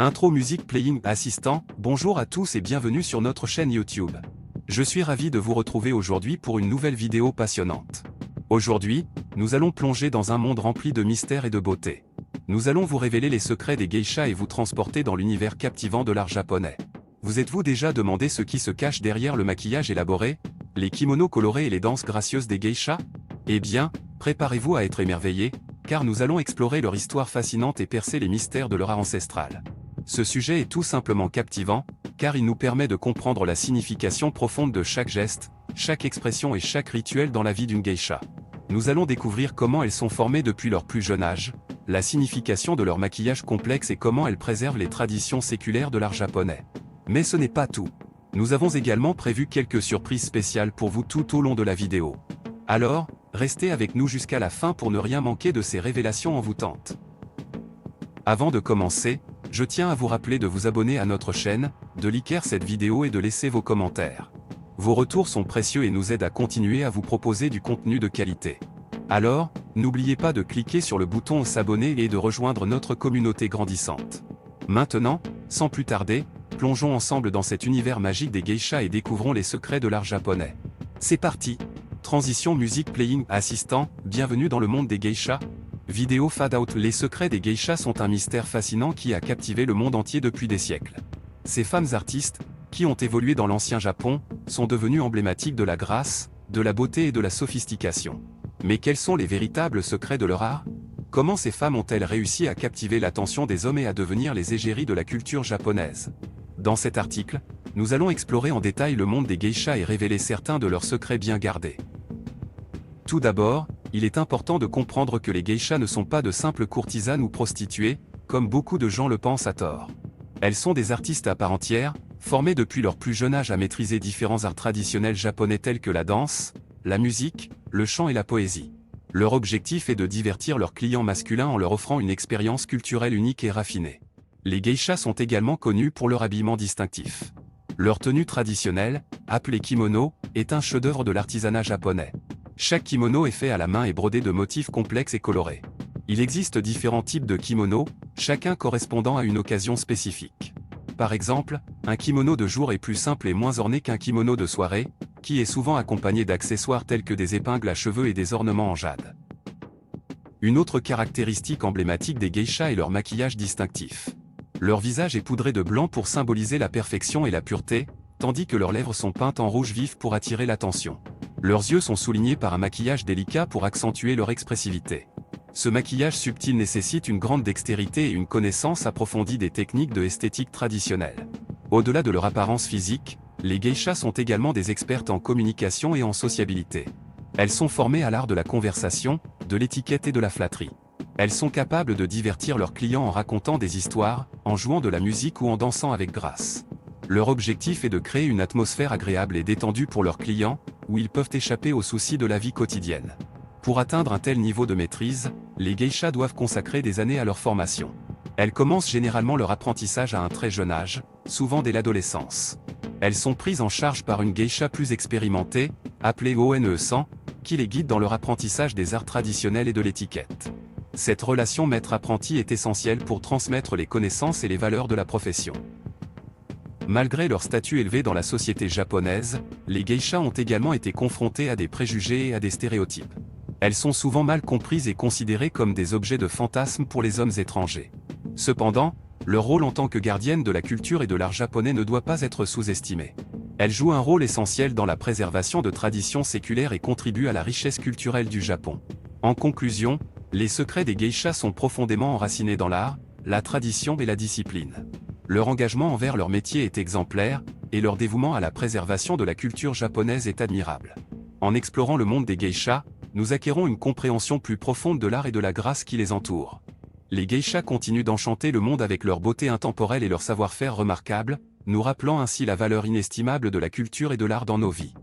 Intro Music Playing Assistant, bonjour à tous et bienvenue sur notre chaîne YouTube. Je suis ravi de vous retrouver aujourd'hui pour une nouvelle vidéo passionnante. Aujourd'hui, nous allons plonger dans un monde rempli de mystères et de beauté. Nous allons vous révéler les secrets des geishas et vous transporter dans l'univers captivant de l'art japonais. Vous êtes-vous déjà demandé ce qui se cache derrière le maquillage élaboré, les kimonos colorés et les danses gracieuses des geishas? Eh bien, préparez-vous à être émerveillés, car nous allons explorer leur histoire fascinante et percer les mystères de leur art ancestral. Ce sujet est tout simplement captivant, car il nous permet de comprendre la signification profonde de chaque geste, chaque expression et chaque rituel dans la vie d'une geisha. Nous allons découvrir comment elles sont formées depuis leur plus jeune âge, la signification de leur maquillage complexe et comment elles préservent les traditions séculaires de l'art japonais. Mais ce n'est pas tout. Nous avons également prévu quelques surprises spéciales pour vous tout au long de la vidéo. Alors, restez avec nous jusqu'à la fin pour ne rien manquer de ces révélations envoûtantes. Avant de commencer, je tiens à vous rappeler de vous abonner à notre chaîne, de liker cette vidéo et de laisser vos commentaires. Vos retours sont précieux et nous aident à continuer à vous proposer du contenu de qualité. Alors, n'oubliez pas de cliquer sur le bouton s'abonner et de rejoindre notre communauté grandissante. Maintenant, sans plus tarder, plongeons ensemble dans cet univers magique des geishas et découvrons les secrets de l'art japonais. C'est parti! Transition Music Playing Assistant, bienvenue dans le monde des geishas. Vidéo Fade Out. Les secrets des geishas sont un mystère fascinant qui a captivé le monde entier depuis des siècles. Ces femmes artistes, qui ont évolué dans l'ancien Japon, sont devenues emblématiques de la grâce, de la beauté et de la sophistication. Mais quels sont les véritables secrets de leur art? Comment ces femmes ont-elles réussi à captiver l'attention des hommes et à devenir les égéries de la culture japonaise? Dans cet article, nous allons explorer en détail le monde des geishas et révéler certains de leurs secrets bien gardés. Tout d'abord, il est important de comprendre que les geishas ne sont pas de simples courtisanes ou prostituées, comme beaucoup de gens le pensent à tort. Elles sont des artistes à part entière, formées depuis leur plus jeune âge à maîtriser différents arts traditionnels japonais tels que la danse, la musique, le chant et la poésie. Leur objectif est de divertir leurs clients masculins en leur offrant une expérience culturelle unique et raffinée. Les geishas sont également connus pour leur habillement distinctif. Leur tenue traditionnelle, appelée kimono, est un chef-d'œuvre de l'artisanat japonais. Chaque kimono est fait à la main et brodé de motifs complexes et colorés. Il existe différents types de kimonos, chacun correspondant à une occasion spécifique. Par exemple, un kimono de jour est plus simple et moins orné qu'un kimono de soirée, qui est souvent accompagné d'accessoires tels que des épingles à cheveux et des ornements en jade. Une autre caractéristique emblématique des geishas est leur maquillage distinctif. Leur visage est poudré de blanc pour symboliser la perfection et la pureté, tandis que leurs lèvres sont peintes en rouge vif pour attirer l'attention. Leurs yeux sont soulignés par un maquillage délicat pour accentuer leur expressivité. Ce maquillage subtil nécessite une grande dextérité et une connaissance approfondie des techniques de esthétique traditionnelle. Au-delà de leur apparence physique, les geishas sont également des expertes en communication et en sociabilité. Elles sont formées à l'art de la conversation, de l'étiquette et de la flatterie. Elles sont capables de divertir leurs clients en racontant des histoires, en jouant de la musique ou en dansant avec grâce. Leur objectif est de créer une atmosphère agréable et détendue pour leurs clients, où ils peuvent échapper aux soucis de la vie quotidienne. Pour atteindre un tel niveau de maîtrise, les geishas doivent consacrer des années à leur formation. Elles commencent généralement leur apprentissage à un très jeune âge, souvent dès l'adolescence. Elles sont prises en charge par une geisha plus expérimentée, appelée ONE100, qui les guide dans leur apprentissage des arts traditionnels et de l'étiquette. Cette relation maître-apprenti est essentielle pour transmettre les connaissances et les valeurs de la profession. Malgré leur statut élevé dans la société japonaise, les geishas ont également été confrontées à des préjugés et à des stéréotypes. Elles sont souvent mal comprises et considérées comme des objets de fantasme pour les hommes étrangers. Cependant, leur rôle en tant que gardienne de la culture et de l'art japonais ne doit pas être sous-estimé. Elles jouent un rôle essentiel dans la préservation de traditions séculaires et contribuent à la richesse culturelle du Japon. En conclusion, les secrets des geishas sont profondément enracinés dans l'art, la tradition et la discipline. Leur engagement envers leur métier est exemplaire, et leur dévouement à la préservation de la culture japonaise est admirable. En explorant le monde des geishas, nous acquérons une compréhension plus profonde de l'art et de la grâce qui les entoure. Les geishas continuent d'enchanter le monde avec leur beauté intemporelle et leur savoir-faire remarquable, nous rappelant ainsi la valeur inestimable de la culture et de l'art dans nos vies.